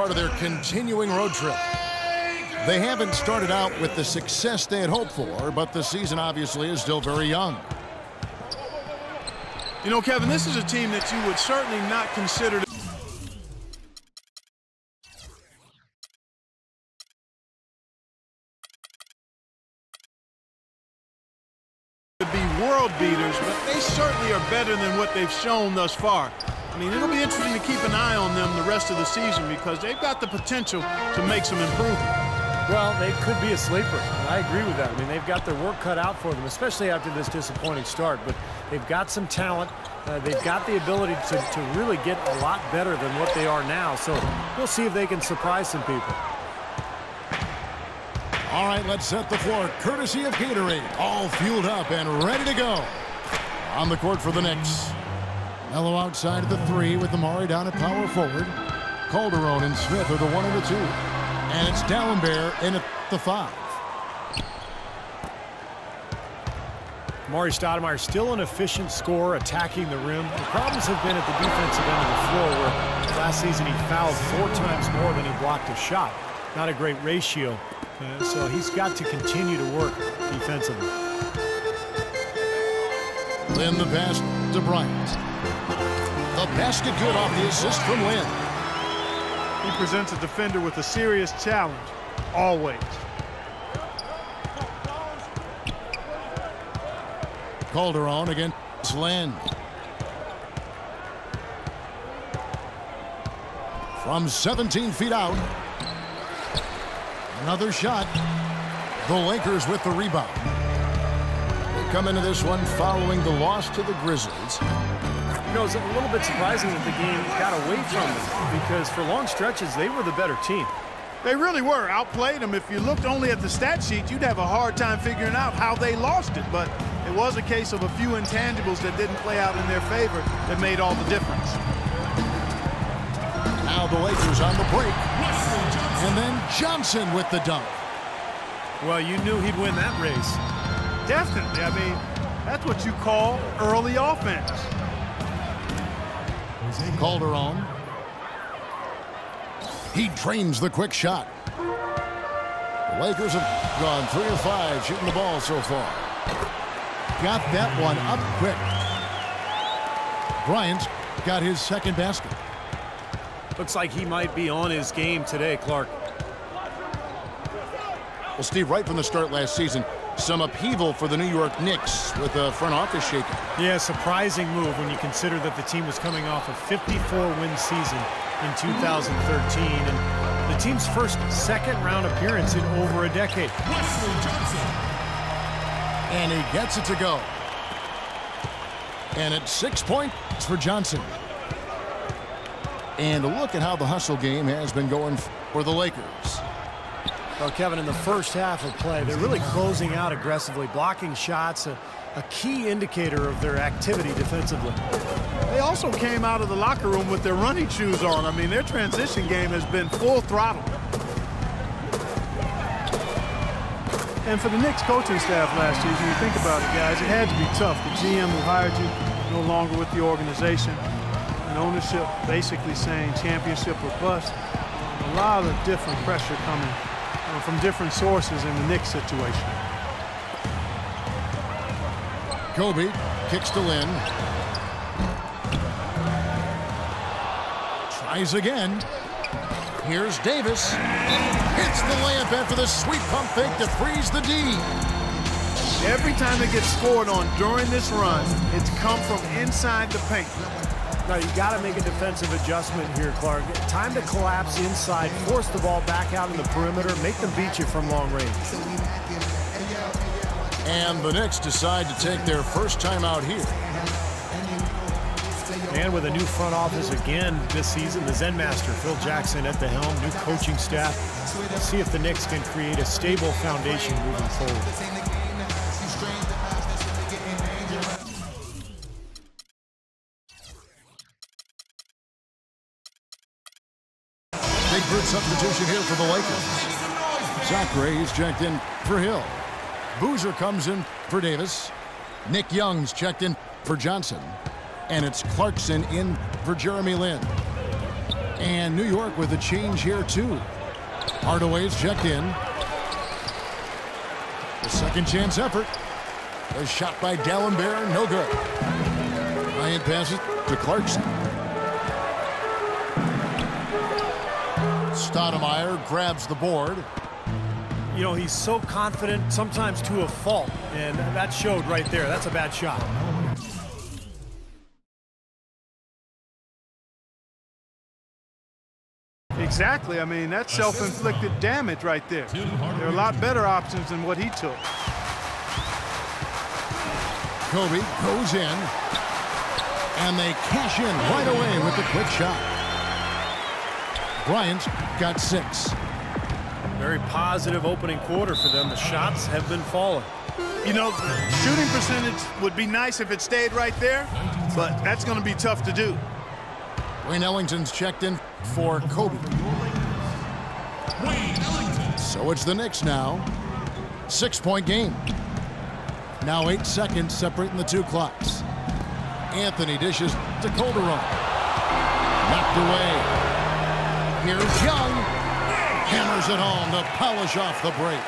Part of their continuing road trip. They haven't started out with the success they had hoped for, but the season obviously is still very young. You know, Kevin, this is a team that you would certainly not consider to be world beaters, but they certainly are better than what they've shown thus far. I mean, it'll be interesting to keep an eye on them the rest of the season because they've got the potential to make some improvement. Well, they could be a sleeper, and I agree with that. I mean, they've got their work cut out for them, especially after this disappointing start. But they've got some talent. They've got the ability to really get a lot better than what they are now. So we'll see if they can surprise some people. All right, let's set the floor. Courtesy of Gatorade. All fueled up and ready to go. On the court for the Knicks. Melo outside of the 3 with Amari down at power forward. Calderon and Smith are the 1 and the 2. And it's Dallenberg in at the 5. Amar'e Stoudemire still an efficient scorer attacking the rim. The problems have been at the defensive end of the floor where last season he fouled 4 times more than he blocked a shot. Not a great ratio. So he's got to continue to work defensively. Lin the pass to Bryant. The basket good off the assist from Lin. He presents a defender with a serious challenge, always. Calderon against Lin. From 17 feet out. Another shot. The Lakers with the rebound. They come into this one following the loss to the Grizzlies. You know, it's a little bit surprising that the game got away from them because for long stretches, they were the better team. They really were. Outplayed them. If you looked only at the stat sheet, you'd have a hard time figuring out how they lost it. But it was a case of a few intangibles that didn't play out in their favor that made all the difference. Now the Lakers on the break. And then Johnson with the dunk. Well, you knew he'd win that race. Definitely. I mean, that's what you call early offense. Calderon. He drains the quick shot. The Lakers have gone 3 of 5 shooting the ball so far. Got that one up quick. Bryant got his second basket. Looks like he might be on his game today, Clark. Well, Steve, right from the start last season, some upheaval for the New York Knicks with the front office shaking. Yeah, surprising move when you consider that the team was coming off a 54-win season in 2013 and the team's first second-round appearance in over a decade. And he gets it to go. And it's 6 points for Johnson. And look at how the hustle game has been going for the Lakers. Well, Kevin, in the first half of play, they're really closing out aggressively, blocking shots, a key indicator of their activity defensively. They also came out of the locker room with their running shoes on. I mean, their transition game has been full throttle. And for the Knicks coaching staff last year, when you think about it, guys, it had to be tough. The GM who hired you no longer with the organization, and ownership basically saying championship or bust. A lot of different pressure coming from different sources in the Knicks situation. Kobe kicks to Lin. Tries again. Here's Davis. Hits the layup after the sweet pump fake to freeze the D. Every time it gets scored on during this run, it's come from inside the paint. Now, you got to make a defensive adjustment here, Clark. Time to collapse inside, force the ball back out in the perimeter, make them beat you from long range. And the Knicks decide to take their first time out here. And with a new front office again this season, the Zen Master, Phil Jackson at the helm, new coaching staff. Let's see if the Knicks can create a stable foundation moving forward. Big bird substitution here for the Lakers. Zachary is checked in for Hill. Boozer comes in for Davis. Nick Young's checked in for Johnson. And it's Clarkson in for Jeremy Lin. And New York with a change here, too. Hardaway's checked in. The second chance effort. A shot by D'Alembert, no good. Bryant passes to Clarkson. Stoudemire grabs the board. You know, he's so confident, sometimes to a fault, and that showed right there. That's a bad shot. Exactly. I mean, that's self-inflicted damage right there. There are a lot better options than what he took. Kobe goes in, and they cash in right away with the quick shot. Bryant's got 6. Very positive opening quarter for them. The shots have been falling. You know, the shooting percentage would be nice if it stayed right there, but that's going to be tough to do. Wayne Ellington's checked in for Kobe. So it's the Knicks now. 6-point game. Now 8 seconds separating the two clocks. Anthony dishes to Calderon. Knocked away. Here's Young. Hammers it home to polish off the break.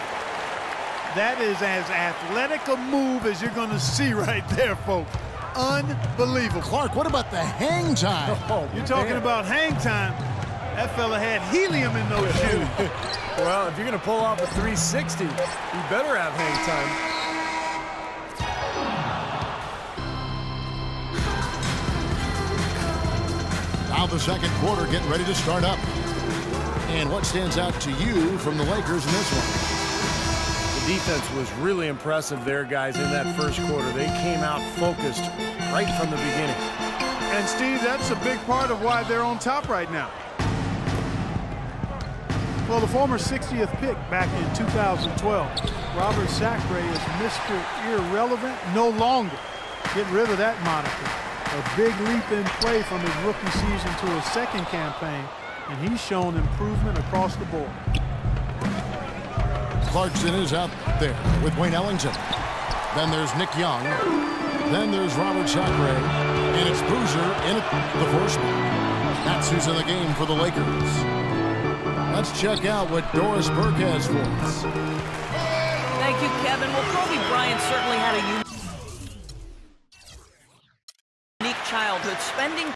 That is as athletic a move as you're going to see right there, folks. Unbelievable. Clark, what about the hang time? Oh, you're talking about hang time. That fella had helium in those shoes. Well, if you're going to pull off a 360, you better have hang time. Now the second quarter getting ready to start up. And what stands out to you from the Lakers in this one? The defense was really impressive there, guys, in that first quarter. They came out focused right from the beginning. And, Steve, that's a big part of why they're on top right now. Well, the former 60th pick back in 2012, Robert Sacre is Mr. Irrelevant no longer. Get rid of that moniker. A big leap in play from his rookie season to his second campaign, and he's shown improvement across the board. Clarkson is out there with Wayne Ellington. Then there's Nick Young. Then there's Robert Sacre. And it's Boozer in the first one. That's who's in the game for the Lakers. Let's check out what Doris Burke has for us. Thank you, Kevin. Well, Kobe Bryant certainly had a unique childhood, spending